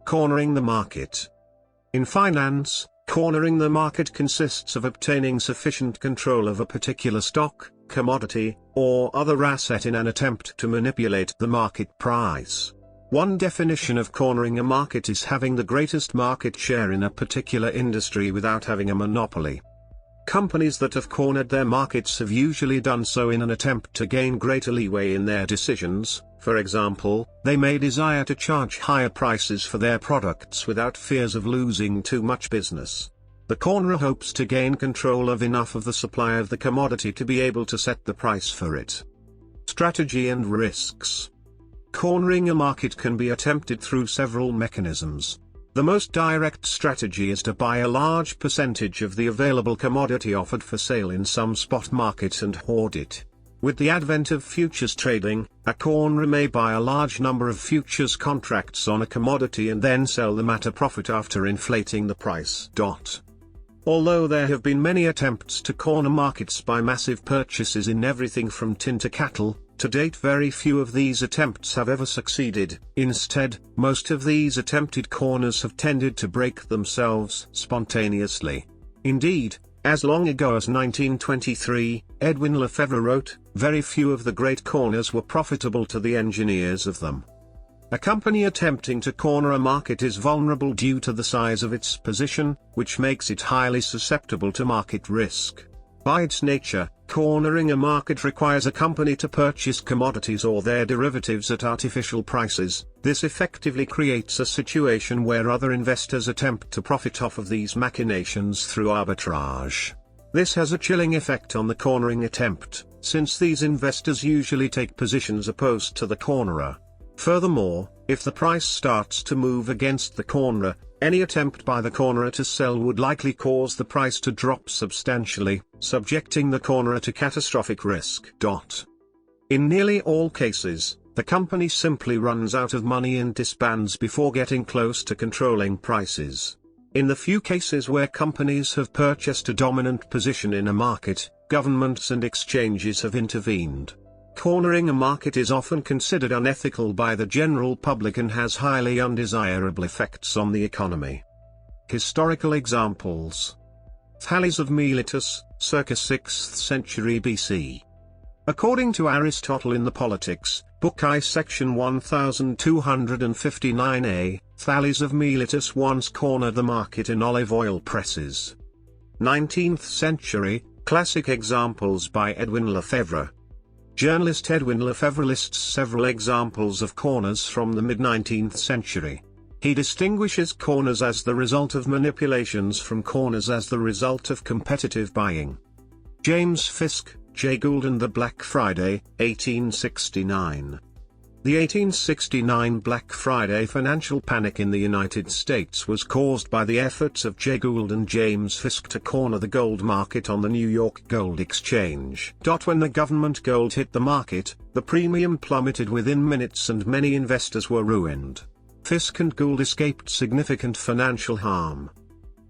Cornering the market. In finance, cornering the market consists of obtaining sufficient control of a particular stock, commodity, or other asset in an attempt to manipulate the market price. One definition of cornering a market is having the greatest market share in a particular industry without having a monopoly. Companies that have cornered their markets have usually done so in an attempt to gain greater leeway in their decisions. For example, they may desire to charge higher prices for their products without fears of losing too much business. The cornerer hopes to gain control of enough of the supply of the commodity to be able to set the price for it. Strategy and risks. Cornering a market can be attempted through several mechanisms. The most direct strategy is to buy a large percentage of the available commodity offered for sale in some spot market and hoard it. With the advent of futures trading, a cornerer may buy a large number of futures contracts on a commodity and then sell them at a profit after inflating the price. Although there have been many attempts to corner markets by massive purchases in everything from tin to cattle, to date very few of these attempts have ever succeeded. Instead, most of these attempted corners have tended to break themselves spontaneously. Indeed, as long ago as 1923, Edwin Lefebvre wrote, "Very few of the great corners were profitable to the engineers of them." A company attempting to corner a market is vulnerable due to the size of its position, which makes it highly susceptible to market risk. By its nature, cornering a market requires a company to purchase commodities or their derivatives at artificial prices. This effectively creates a situation where other investors attempt to profit off of these machinations through arbitrage. This has a chilling effect on the cornering attempt, since these investors usually take positions opposed to the cornerer. Furthermore, if the price starts to move against the cornerer, any attempt by the cornerer to sell would likely cause the price to drop substantially, subjecting the cornerer to catastrophic risk. In nearly all cases, the company simply runs out of money and disbands before getting close to controlling prices. In the few cases where companies have purchased a dominant position in a market, governments and exchanges have intervened. Cornering a market is often considered unethical by the general public and has highly undesirable effects on the economy. Historical examples. Thales of Miletus, circa 6th century BC. According to Aristotle in the Politics, Book I section 1259a, Thales of Miletus once cornered the market in olive oil presses. 19th century, classic examples by Edwin Lefebvre. Journalist Edwin Lefebvre lists several examples of corners from the mid-19th century. He distinguishes corners as the result of manipulations from corners as the result of competitive buying. James Fisk, J. Gould and the Black Friday, 1869. The 1869 Black Friday financial panic in the United States was caused by the efforts of J. Gould and James Fisk to corner the gold market on the New York Gold Exchange. When the government gold hit the market, the premium plummeted within minutes and many investors were ruined. Fisk and Gould escaped significant financial harm.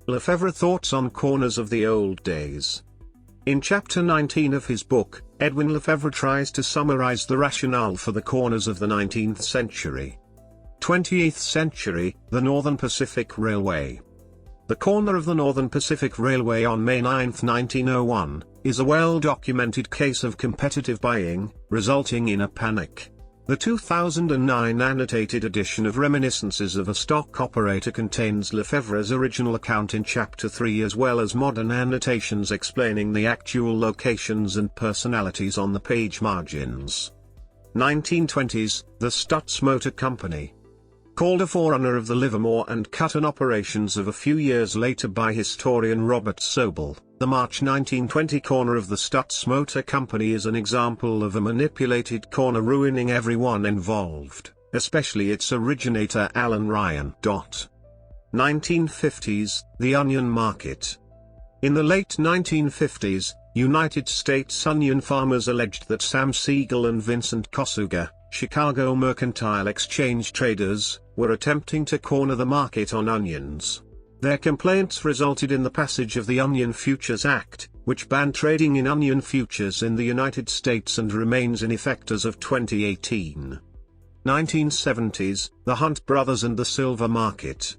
Lefebvre thoughts on corners of the old days. In chapter 19 of his book, Edwin Lefebvre tries to summarize the rationale for the corners of the 19th century. 20th century, the Northern Pacific Railway. The corner of the Northern Pacific Railway on May 9, 1901, is a well-documented case of competitive buying, resulting in a panic. The 2009 annotated edition of Reminiscences of a Stock Operator contains Lefebvre's original account in Chapter 3 as well as modern annotations explaining the actual locations and personalities on the page margins. 1920s, the Stutz Motor Company. Called a forerunner of the Livermore and Cutton operations of a few years later by historian Robert Sobel, the March 1920 corner of the Stutz Motor Company is an example of a manipulated corner ruining everyone involved, especially its originator Alan Ryan. 1950s, the onion market. In the late 1950s, United States onion farmers alleged that Sam Siegel and Vincent Kosuga, Chicago Mercantile Exchange traders, were attempting to corner the market on onions. Their complaints resulted in the passage of the Onion Futures Act, which banned trading in onion futures in the United States and remains in effect as of 2018. 1970s, the Hunt brothers and the silver market.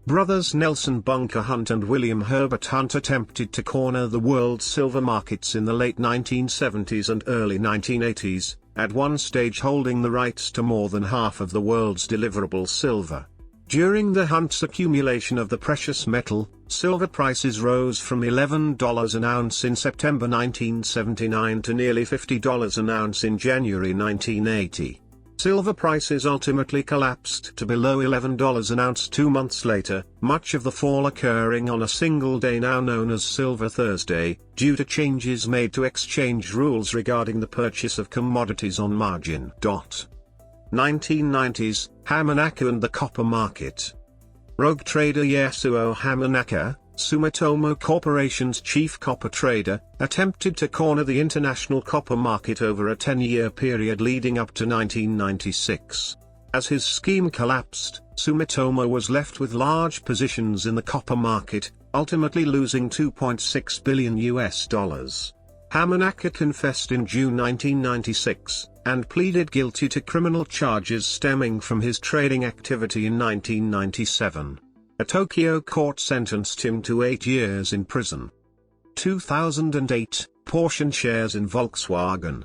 Brothers Nelson Bunker Hunt and William Herbert Hunt attempted to corner the world's silver markets in the late 1970s and early 1980s, at one stage holding the rights to more than half of the world's deliverable silver. During the Hunt's accumulation of the precious metal, silver prices rose from $11 an ounce in September 1979 to nearly $50 an ounce in January 1980. Silver prices ultimately collapsed to below $11 an ounce 2 months later, much of the fall occurring on a single day now known as Silver Thursday, due to changes made to exchange rules regarding the purchase of commodities on margin. 1990s, Hamanaka and the copper market. Rogue trader Yasuo Hamanaka, Sumitomo Corporation's chief copper trader, attempted to corner the international copper market over a 10-year period leading up to 1996. As his scheme collapsed, Sumitomo was left with large positions in the copper market, ultimately losing $2.6 billion. Hamanaka confessed in June 1996, and pleaded guilty to criminal charges stemming from his trading activity in 1997. A Tokyo court sentenced him to 8 years in prison. 2008, Porsche shares in Volkswagen.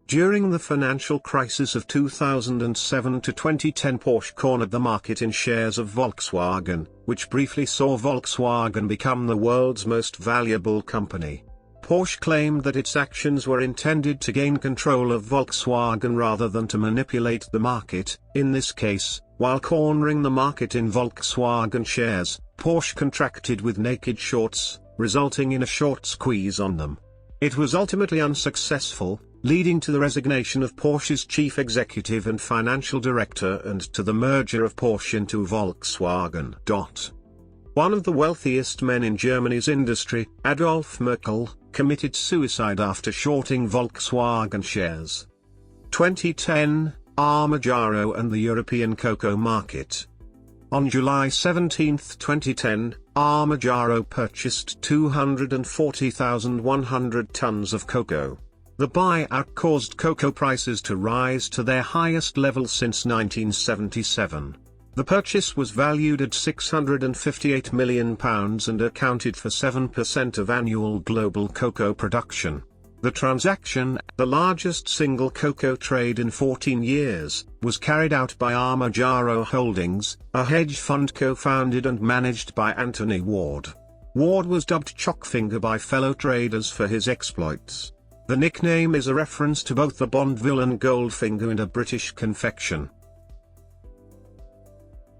During the financial crisis of 2007 to 2010, Porsche cornered the market in shares of Volkswagen, which briefly saw Volkswagen become the world's most valuable company. Porsche claimed that its actions were intended to gain control of Volkswagen rather than to manipulate the market. In this case, while cornering the market in Volkswagen shares, Porsche contracted with naked shorts, resulting in a short squeeze on them. It was ultimately unsuccessful, leading to the resignation of Porsche's chief executive and financial director and to the merger of Porsche into Volkswagen. One of the wealthiest men in Germany's industry, Adolf Merkel, committed suicide after shorting Volkswagen shares. 2010, Armajaro and the European cocoa market. On July 17, 2010, Armajaro purchased 240,100 tons of cocoa. The buyout caused cocoa prices to rise to their highest level since 1977. The purchase was valued at £658 million and accounted for 7% of annual global cocoa production. The transaction, the largest single cocoa trade in 14 years, was carried out by Armajaro Holdings, a hedge fund co-founded and managed by Anthony Ward. Ward was dubbed Chalkfinger by fellow traders for his exploits. The nickname is a reference to both the Bond villain Goldfinger and a British confection.